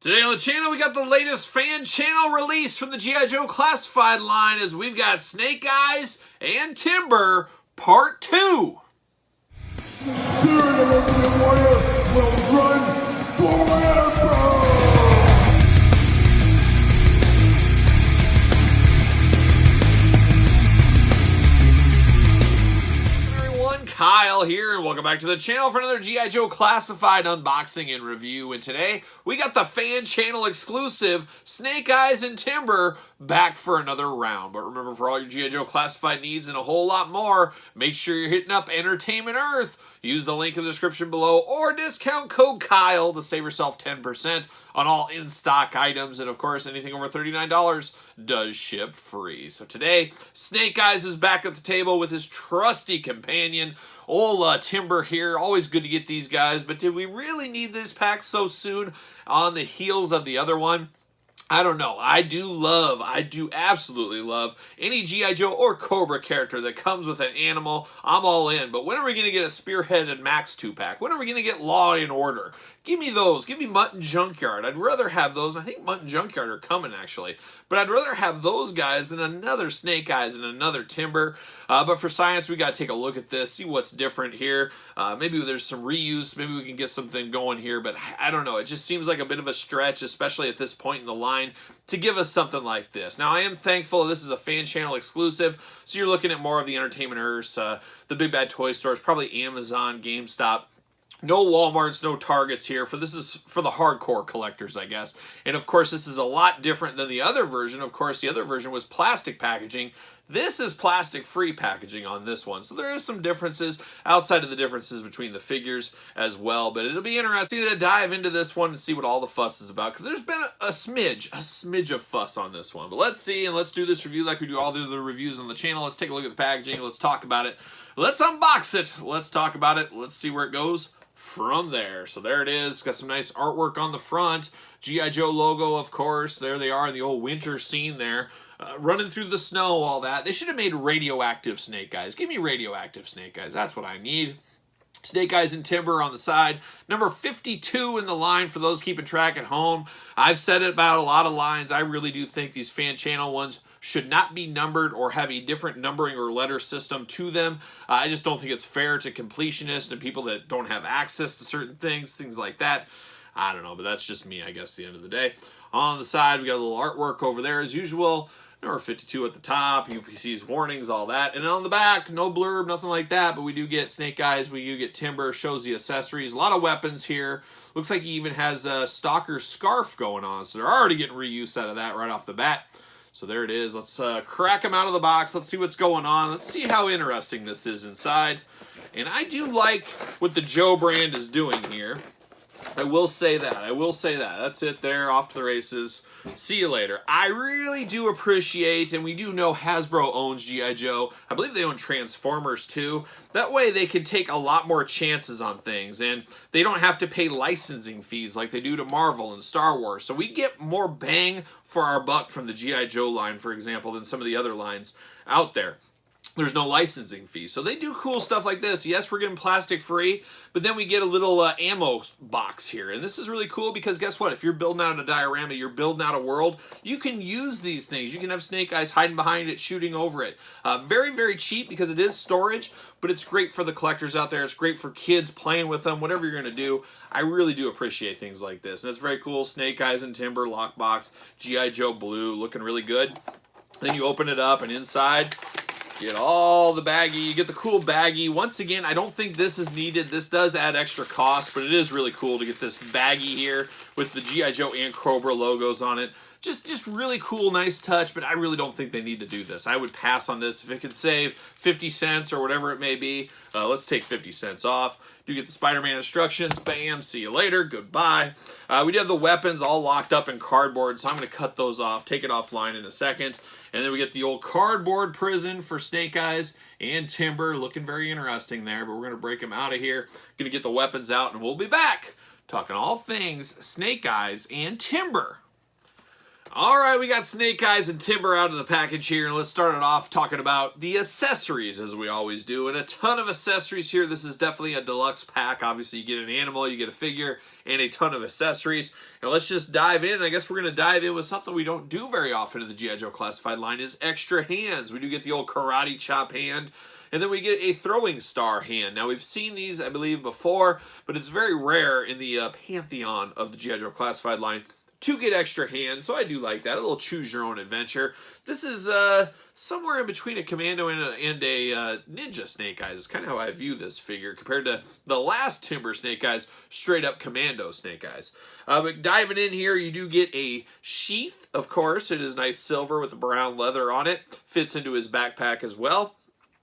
Today on the channel, we got the latest fan channel release from the G.I. Joe Classified line as we've got Snake Eyes and Timber Part 2. The spirit of Ultimate Warrior will run forever! Kyle here, and welcome back to the channel for another G.I. Joe Classified unboxing and review. And today, we got the fan channel exclusive Snake Eyes and Timber back for another round. But remember, for all your G.I. Joe Classified needs and a whole lot more, make sure you're hitting up Entertainment Earth. Use the link in the description below or discount code Kyle to save yourself 10% on all in-stock items. And of course, anything over $39 does ship free. So today, Snake Eyes is back at the table with his trusty companion, old Timber here. Always good to get these guys, but did we really need this pack so soon on the heels of the other one? I don't know. I do absolutely love any G.I. Joe or Cobra character that comes with an animal. I'm all in. But when are we going to get a Spearhead and Max 2-pack? When are we going to get Law and Order? Give me those. Give me Mutt and Junkyard. I'd rather have those. I think Mutt and Junkyard are coming, actually. But I'd rather have those guys than another Snake Eyes and another Timber. But for science, we got to take a look at this, see what's different here. Maybe there's some reuse. Maybe we can get something going here. But I don't know. It just seems like a bit of a stretch, especially at this point in the line, to give us something like this. Now, I am thankful this is a fan channel exclusive. So you're looking at more of the Entertainment Earth, the Big Bad Toy Stores, probably Amazon, GameStop. No Walmarts, no Targets here. This is for the hardcore collectors, I guess. And of course, this is a lot different than the other version. Of course, the other version was plastic packaging. This is plastic-free packaging on this one. So there is some differences outside of the differences between the figures as well. But it'll be interesting to dive into this one and see what all the fuss is about. Because there's been a smidge of fuss on this one. But let's see, and let's do this review like we do all the other reviews on the channel. Let's take a look at the packaging. Let's talk about it. Let's unbox it. Let's talk about it. Let's see where it goes from there. So there it is. Got some nice artwork on the front. G.I. Joe logo, of course. There they are in the old winter scene there. Running through the snow, all that. They should have made radioactive Snake Eyes. Give me radioactive Snake Eyes. That's what I need. Snake Eyes and Timber on the side. Number 52 in the line for those keeping track at home. I've said it about a lot of lines. I really do think these fan channel ones should not be numbered or have a different numbering or letter system to them. I just don't think it's fair to completionists and people that don't have access to certain things like that. I don't know, but that's just me, I guess, at the end of the day. On the side, we got a little artwork over there as usual. Number 52 at the top, UPC's warnings, all that. And on the back, no blurb, nothing like that, but we do get Snake Eyes, we do get Timber, shows the accessories. A lot of weapons here. Looks like he even has a Stalker's scarf going on, so they're already getting reuse out of that right off the bat. So there it is. Let's crack them out of the box. Let's see what's going on. Let's see how interesting this is inside. And I do like what the Joe brand is doing here. I will say that. That's it there. Off to the races. See you later. I really do appreciate, and we do know Hasbro owns G.I. Joe. I believe they own Transformers too. That way they can take a lot more chances on things, and they don't have to pay licensing fees like they do to Marvel and Star Wars. So we get more bang for our buck from the G.I. Joe line, for example, than some of the other lines out there. There's no licensing fee. So they do cool stuff like this. Yes, we're getting plastic free, but then we get a little ammo box here. And this is really cool because guess what? If you're building out a diorama, you're building out a world, you can use these things. You can have Snake Eyes hiding behind it, shooting over it. Very, very cheap because it is storage, but it's great for the collectors out there. It's great for kids playing with them, whatever you're going to do. I really do appreciate things like this. And it's very cool. Snake Eyes and Timber, lockbox, G.I. Joe blue, looking really good. Then you open it up and inside, get all the baggie. You get the cool baggie. Once again, I don't think this is needed. This does add extra cost, but it is really cool to get this baggie here with the G.I. Joe and Cobra logos on it. Just really cool, nice touch, but I really don't think they need to do this. I would pass on this if it could save 50 cents or whatever it may be. Let's take 50 cents off. Do get the Spider-Man instructions. Bam, see you later. Goodbye. We do have the weapons all locked up in cardboard, so I'm going to cut those off, take it offline in a second. And then we get the old cardboard prison for Snake Eyes and Timber. Looking very interesting there, but we're going to break them out of here. Going to get the weapons out, and we'll be back talking all things Snake Eyes and Timber. All right, we got Snake Eyes and Timber out of the package here, and let's start it off talking about the accessories, as we always do. And a ton of accessories here. This is definitely a deluxe pack. Obviously, you get an animal, you get a figure, and a ton of accessories. And let's just dive in. I guess we're going to dive in with something we don't do very often in the G.I. Joe Classified line is extra hands. We do get the old karate chop hand. And then we get a throwing star hand. Now, we've seen these, I believe, before, but it's very rare in the pantheon of the G.I. Joe Classified line to get extra hands, so I do like that. A little choose-your-own adventure. This is somewhere in between a Commando and a Ninja Snake Eyes. It's kind of how I view this figure compared to the last Timber Snake Eyes, straight-up Commando Snake Eyes. But diving in here, you do get a sheath, of course. It is nice silver with the brown leather on it. Fits into his backpack as well.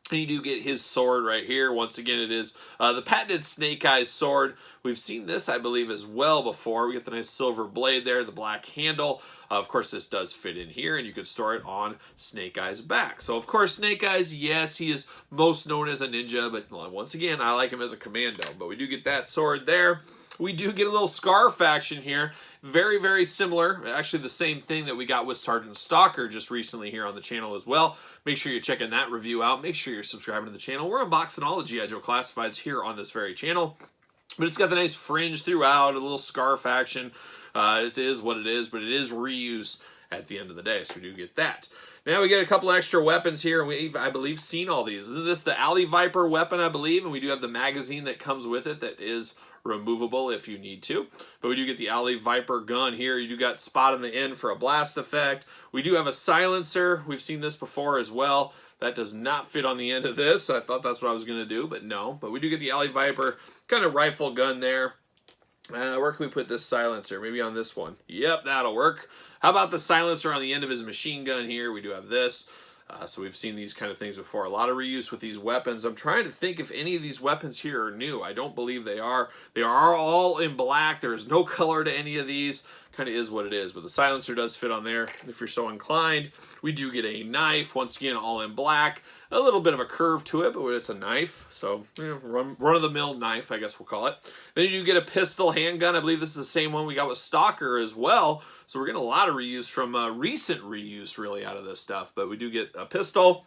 And you do get his sword right here. Once again, it is the patented Snake Eyes sword. We've seen this, I believe, as well before. We get the nice silver blade there, the black handle. Of course, this does fit in here, and you could store it on Snake Eyes' back. So, of course, Snake Eyes, yes, he is most known as a ninja, but once again, I like him as a commando. But we do get that sword there. We do get a little scarf action here. Very, very similar. Actually, the same thing that we got with Sergeant Stalker just recently here on the channel as well. Make sure you're checking that review out. Make sure you're subscribing to the channel. We're unboxing all the G.I. Joe Classifieds here on this very channel. But it's got the nice fringe throughout, a little scarf action. It is what it is, but it is reuse at the end of the day, so we do get that. Now we get a couple extra weapons here, and we've, I believe, seen all these. Isn't this the Alley Viper weapon, I believe? And we do have the magazine that comes with it that is removable if you need to. But we do get the Alley Viper gun here. You do got spot on the end for a blast effect. We do have a silencer. We've seen this before as well. That does not fit on the end of this. I thought that's what I was going to do, but no. But we do get the Alley Viper kind of rifle gun there. Where can we put this silencer? Maybe on this one. Yep, that'll work. How about the silencer on the end of his machine gun here? We do have this. So we've seen these kind of things before. A lot of reuse with these weapons. I'm trying to think if any of these weapons here are new. I don't believe they are. They are all in black. There is no color to any of these. Kind of is what it is. But the silencer does fit on there if you're so inclined. We do get a knife. Once again, all in black. A little bit of a curve to it, but it's a knife. So, run-of-the-mill knife, I guess we'll call it. Then you do get a pistol handgun. I believe this is the same one we got with Stalker as well. So we're getting a lot of reuse from recent reuse, really, out of this stuff. But we do get a pistol.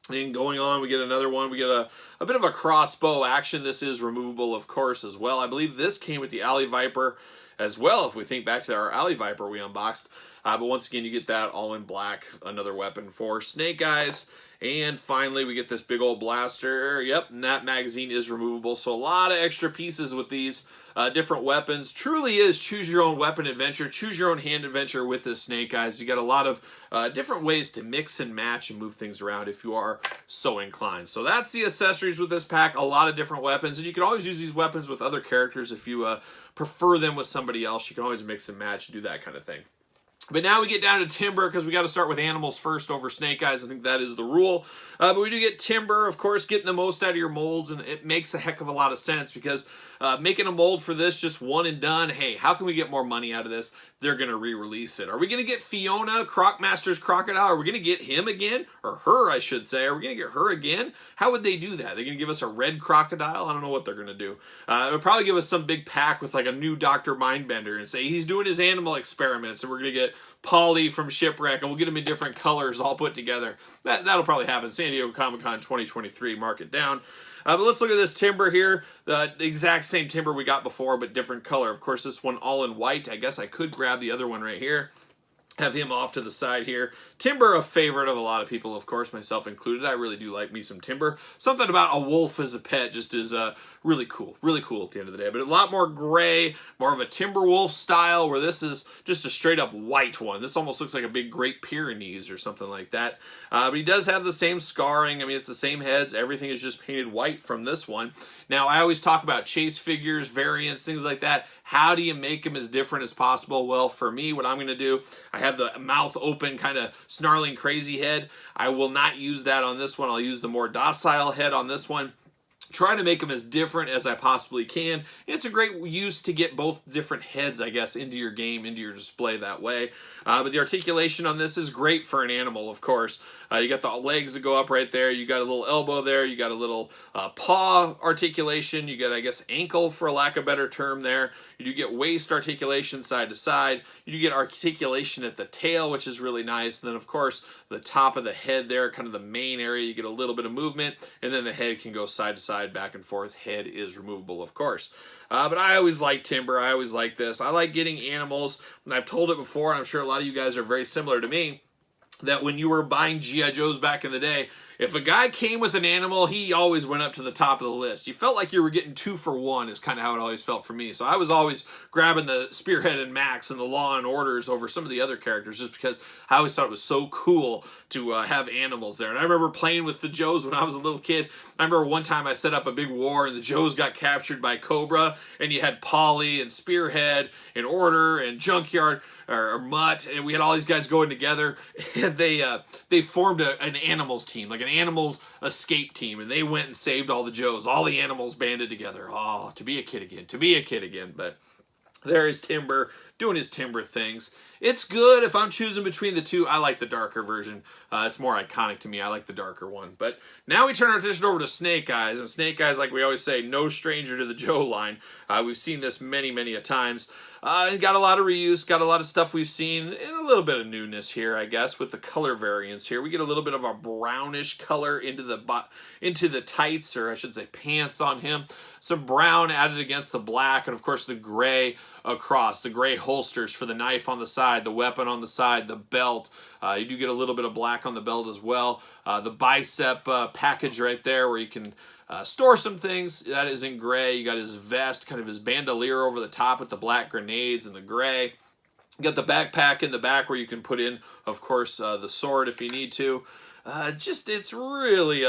And going on, we get another one. We get a bit of a crossbow action. This is removable, of course, as well. I believe this came with the Alley Viper as well, if we think back to our Alley Viper we unboxed. But once again, you get that all in black. Another weapon for Snake Eyes. And finally, we get this big old blaster. Yep, and that magazine is removable. So a lot of extra pieces with these different weapons. Truly is choose your own weapon adventure, choose your own hand adventure with this Snake Eyes. You got a lot of different ways to mix and match and move things around if you are so inclined. So that's the accessories with this pack. A lot of different weapons. And you can always use these weapons with other characters if you prefer them with somebody else. You can always mix and match and do that kind of thing. But now we get down to Timber because we got to start with animals first over Snake Eyes. I think that is the rule. But we do get Timber, of course, getting the most out of your molds, and it makes a heck of a lot of sense because making a mold for this just one and done, hey, how can we get more money out of this? They're going to re-release it. Are we going to get Fiona, Crocmaster's Crocodile? Are we going to get him again? Or her, I should say. Are we going to get her again? How would they do that? They're going to give us a red crocodile? I don't know what they're going to do. They'll probably give us some big pack with like a new Dr. Mindbender and say he's doing his animal experiments, and we're going to get Polly from Shipwreck, and we'll get them in different colors all put together. That'll probably happen. San Diego Comic-Con 2023, mark it down. But let's look at this Timber here. The exact same Timber we got before, but different color. Of course, this one all in white. I guess I could grab the other one right here. Have him off to the side here. Timber, a favorite of a lot of people, of course, myself included. I really do like me some Timber. Something about a wolf as a pet just is really cool. Really cool at the end of the day. But a lot more gray, more of a timber wolf style, where this is just a straight up white one. This almost looks like a big Great Pyrenees or something like that. But he does have the same scarring. I mean, it's the same heads. Everything is just painted white from this one. Now, I always talk about chase figures, variants, things like that. How do you make them as different as possible? Well, for me, what I'm going to do, I have the mouth open, kind of snarling crazy head. I will not use that on this one. I'll use the more docile head on this one. trying to make them as different as I possibly can. And it's a great use to get both different heads, I guess, into your game, into your display that way. But the articulation on this is great for an animal, of course. You got the legs that go up right there. You got a little elbow there. You got a little paw articulation. You got, I guess, ankle, for lack of a better term there. You do get waist articulation side to side. You do get articulation at the tail, which is really nice. And then, of course, the top of the head there, kind of the main area, you get a little bit of movement. And then the head can go side to side, back and forth. Head is removable, of course. But I always like timber. I always like this. I like getting animals. And I've told it before, and I'm sure a lot of you guys are very similar to me, that when you were buying G.I. Joes back in the day, if a guy came with an animal, he always went up to the top of the list. You felt like you were getting 2 for 1 is kind of how it always felt for me. So I was always grabbing the Spearhead and Max and the Law and Orders over some of the other characters just because I always thought it was so cool to have animals there. And I remember playing with the Joes when I was a little kid. I remember one time I set up a big war and the Joes got captured by Cobra, and you had Polly and Spearhead and Order and Junkyard or Mutt, and we had all these guys going together, and they formed an animals team, like an animals escape team, and they went and saved all the Joes. All the animals banded together. Oh, to be a kid again, to be a kid again. But there is Timber doing his Timber things. It's good. If I'm choosing between the two, I like the darker version. It's more iconic to me. I like the darker one. But now we turn our attention over to Snake Eyes. And Snake Eyes, like we always say, no stranger to the Joe line. We've seen this many, many a times. And got a lot of reuse, got a lot of stuff we've seen, and a little bit of newness here, I guess, with the color variants here. We get a little bit of a brownish color into the tights, or I should say pants on him. Some brown added against the black, and of course the gray across, the gray holsters for the knife on the side, the weapon on the side, the belt. You do get a little bit of black on the belt as well. The bicep package right there where you can store some things, that is in gray. You got his vest, kind of his bandolier over the top with the black grenades and the gray. You got the backpack in the back where you can put in, of course, the sword if you need to. It's really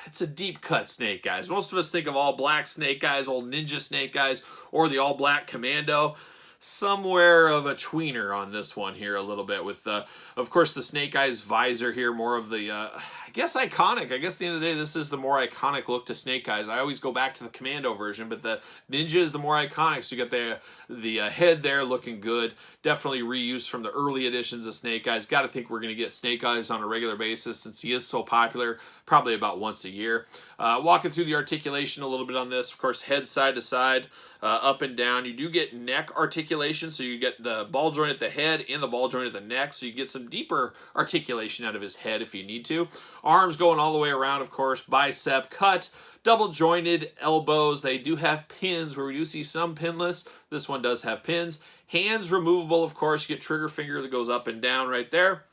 it's a deep cut Snake Eyes. Most of us think of all black Snake Eyes, old ninja Snake Eyes, or the all black Commando. Somewhere of a tweener on this one here a little bit with, of course, the Snake Eyes visor here, more of the, I guess, iconic. I guess at the end of the day, this is the more iconic look to Snake Eyes. I always go back to the Commando version, but the Ninja is the more iconic. So you got the head there looking good. Definitely reuse from the early editions of Snake Eyes. Got to think we're going to get Snake Eyes on a regular basis since he is so popular, probably about once a year. Walking through the articulation a little bit on this, of course, head side to side. Up and down. You do get neck articulation, so you get the ball joint at the head and the ball joint at the neck, so you get some deeper articulation out of his head if you need to. Arms going all the way around, of course, bicep cut, double jointed elbows. They do have pins where we do see some pinless. This one does have pins. Hands removable, of course. You get trigger finger that goes up and down right there.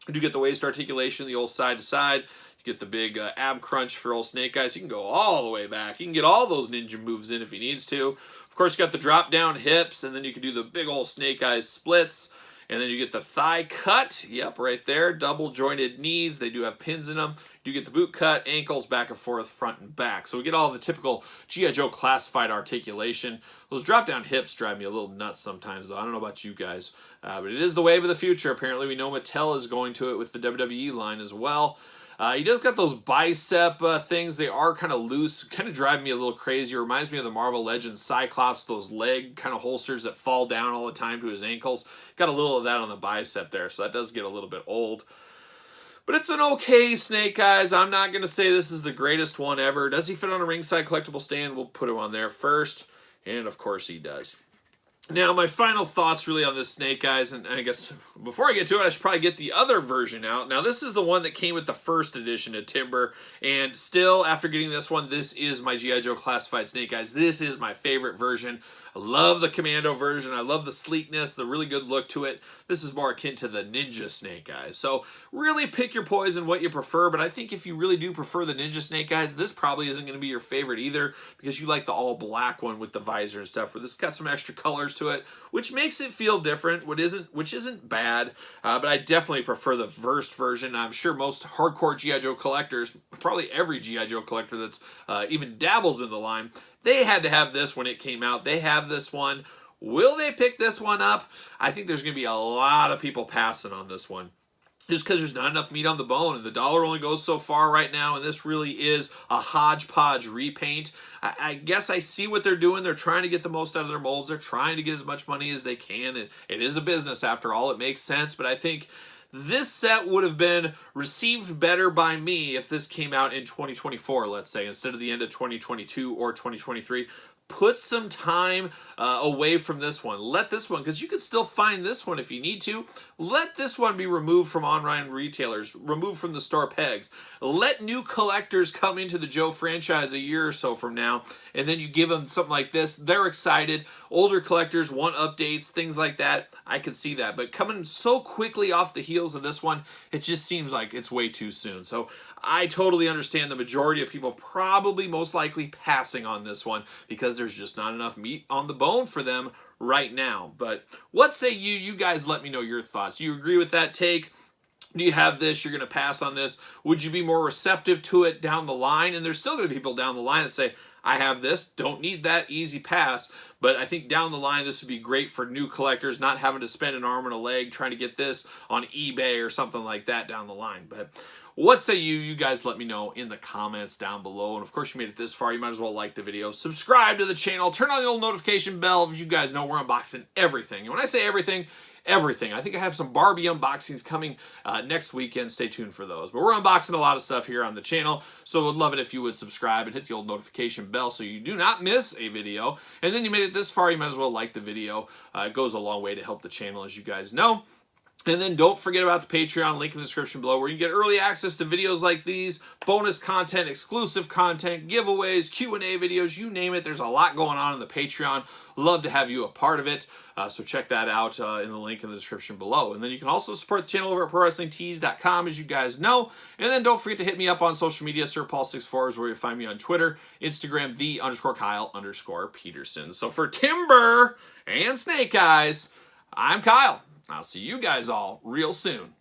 You do get the waist articulation, the old side to side. Get the big ab crunch for old Snake Eyes. You can go all the way back. You can get all those ninja moves in if he needs to. Of course, you got the drop down hips, and then you can do the big old Snake Eyes splits. And then you get the thigh cut. Yep, right there. Double jointed knees. They do have pins in them. You get the boot cut, ankles, back and forth, front and back. So we get all the typical G.I. Joe classified articulation. Those drop down hips drive me a little nuts sometimes, though. I don't know about you guys. But it is the wave of the future. Apparently, we know Mattel is going to it with the WWE line as well. He does got those bicep things. They are kind of loose, kind of drive me a little crazy. It reminds me of the Marvel Legends Cyclops, those leg kind of holsters that fall down all the time to his ankles. Got a little of that on the bicep there, so that does get a little bit old. But it's an okay Snake Eyes. I'm not going to say this is the greatest one ever. Does he fit on a ringside collectible stand? We'll put him on there first. And, of course, he does. Now, my final thoughts really on this Snake Eyes, and I guess before I get to it, I should probably get the other version out. Now, this is the one that came with the first edition of Timber, and still, after getting this one, this is my G.I. Joe Classified Snake Eyes. This is my favorite version. I love the Commando version. I love the sleekness, the really good look to it. This is more akin to the Ninja Snake Eyes. So really pick your poison, what you prefer, but I think if you really do prefer the Ninja Snake Eyes, this probably isn't going to be your favorite either because you like the all-black one with the visor and stuff, where this got some extra colors to it, which makes it feel different, which isn't bad, but I definitely prefer the first version. I'm sure most hardcore G.I. Joe collectors, probably every G.I. Joe collector that's even dabbles in the line, they had to have this when it came out. They have this one. Will they pick this one up? I think there's going to be a lot of people passing on this one. just because there's not enough meat on the bone, and the dollar only goes so far right now, and this really is a hodgepodge repaint. I guess I see what they're doing. They're trying to get the most out of their molds. They're trying to get as much money as they can. It is a business after all. It makes sense, but I think this set would have been received better by me if this came out in 2024, let's say, instead of the end of 2022 or 2023. Put some time away from this one. Let this one, because you can still find this one if you need to. Let this one be removed from online retailers, removed from the store pegs. Let new collectors come into the Joe franchise a year or so from now, and then you give them something like this. They're excited. Older collectors want updates, things like that. I could see that. But coming so quickly off the heels of this one, it just seems like it's way too soon. So I totally understand the majority of people probably most likely passing on this one because there's just not enough meat on the bone for them right now. But what say you? You guys let me know your thoughts. Do you agree with that take? Do you have this? You're going to pass on this? Would you be more receptive to it down the line? And there's still going to be people down the line that say, I have this, don't need that, easy pass. But I think down the line, this would be great for new collectors, not having to spend an arm and a leg trying to get this on eBay or something like that down the line. But what say you? You guys let me know in the comments down below. And of course, you made it this far, you might as well like the video. Subscribe to the channel. Turn on the old notification bell. As you guys know, we're unboxing everything. And when I say everything, everything. I think I have some Barbie unboxings coming next weekend. Stay tuned for those. But we're unboxing a lot of stuff here on the channel, so would love it if you would subscribe and hit the old notification bell so you do not miss a video. And then you made it this far, you might as well like the video. It goes a long way to help the channel, as you guys know. And then don't forget about the Patreon, link in the description below, where you get early access to videos like these, bonus content, exclusive content, giveaways, Q&A videos, you name it. There's a lot going on in the Patreon. Love to have you a part of it. So check that out in the link in the description below. And then you can also support the channel over at ProWrestlingTees.com, as you guys know. And then don't forget to hit me up on social media. SirPaul64 is where you find me on Twitter, Instagram, _Kyle_Peterson. So for Timber and Snake Eyes, I'm Kyle. I'll see you guys all real soon.